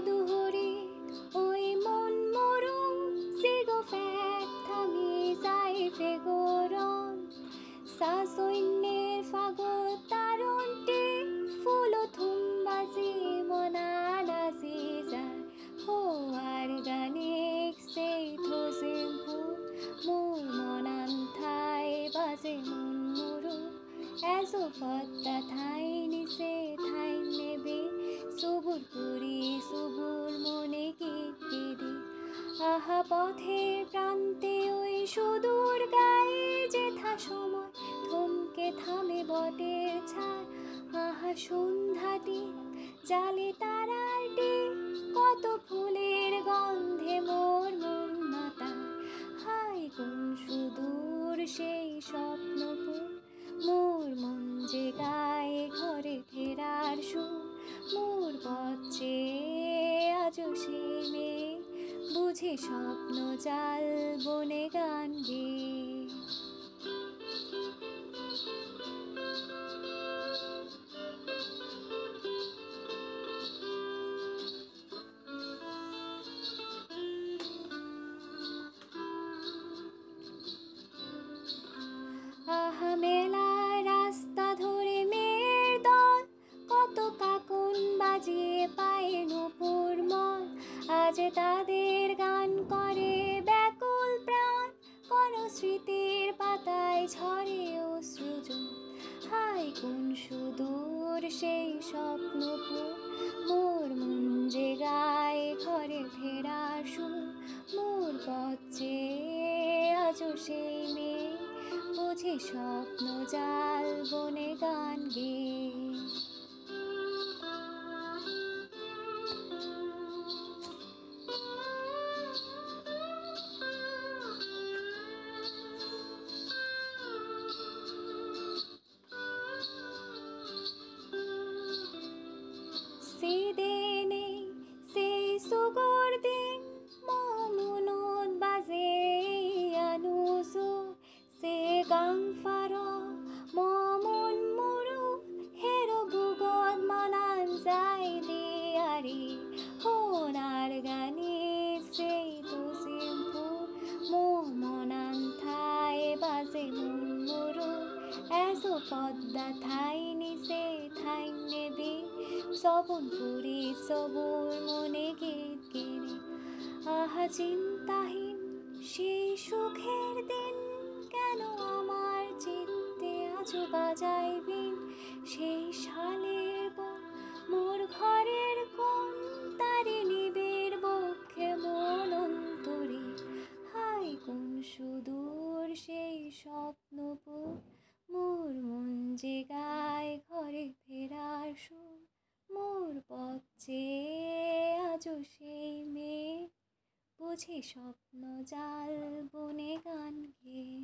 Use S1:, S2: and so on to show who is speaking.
S1: দুহরি ওই মন মরু সিগো ফেক থামি যাই ফেগরন সা সৈন্যের ফাগত তারন্টি ফুলো থুমবাজি মনানাজি যায় হো আর গানিক সেই থোজিম্পু মোর মনান থাই বাজে মন মরু এজো ফত্তা থাই নিসে থাই নেবে সবুর করি সবুর মনে গীত কেঁদে আহা পথের প্রান্তে ওই সুদূর গায়ে যেথা সময় থমকে থামে বটের ছায় আহা সন্ধ্যাটি জালে তারার ডিম কত ফুলের গন্ধে মোর মন মাতায় হায় কোন সুদূর সেই স্বপ্নপুর মোর মন যে গায়ে ঘরে ফেরার সুর মোর পথ চেয়ে আজও সেই মেয়ে বুঝি স্বপ্ন জাল বনে গান গেয়ে আহা মেলায় রাস্তা ধরে মেয়ের দল কত কাকুন বাজিয়ে পায়ে নূপুর মন আজ তাদের গান করে ব্যাকুল প্রাণ কোন স্মৃতির পাতায় ঝরে অশ্রুজল হায় কোন সুদূর সেই স্বপ্নপুর মোর মন যে গায়ে ঘরে ফেরার সুর মোর পথ চেয়ে আজও সেই মেয়ে বুঝি স্বপ্ন জাল বনে গান গেয়ে সিদিনে সেই সুগর দিন মমুনত বাজে আনুসু সে গাং ফার মমন মুরু হেরো বুগত মানান যাই দিয়ারি হোনার গানি সেই তো সিম্পু মো মনান থাই বাজে মন মুরু এসো পদ্মা থাই নিসে থাই নেবে সবন পুরি সবুর মনে গীত গেরে আহা চিন্তাহীন সেই সুখের দিন কেন আমার চিত্তে আজও বাজাইবিন সেই শালের বন মোর ঘরের কোন তারি নিবিড় বক্ষে মন অন্তরে হায় কোন সুদূর সেই স্বপ্নপুর মোর মন যে গায়ে ঘরে ফেরার সুর মোর পথ চেয়ে আজও সেই মেয়ে বুঝি স্বপ্ন জাল বনে গান গেয়ে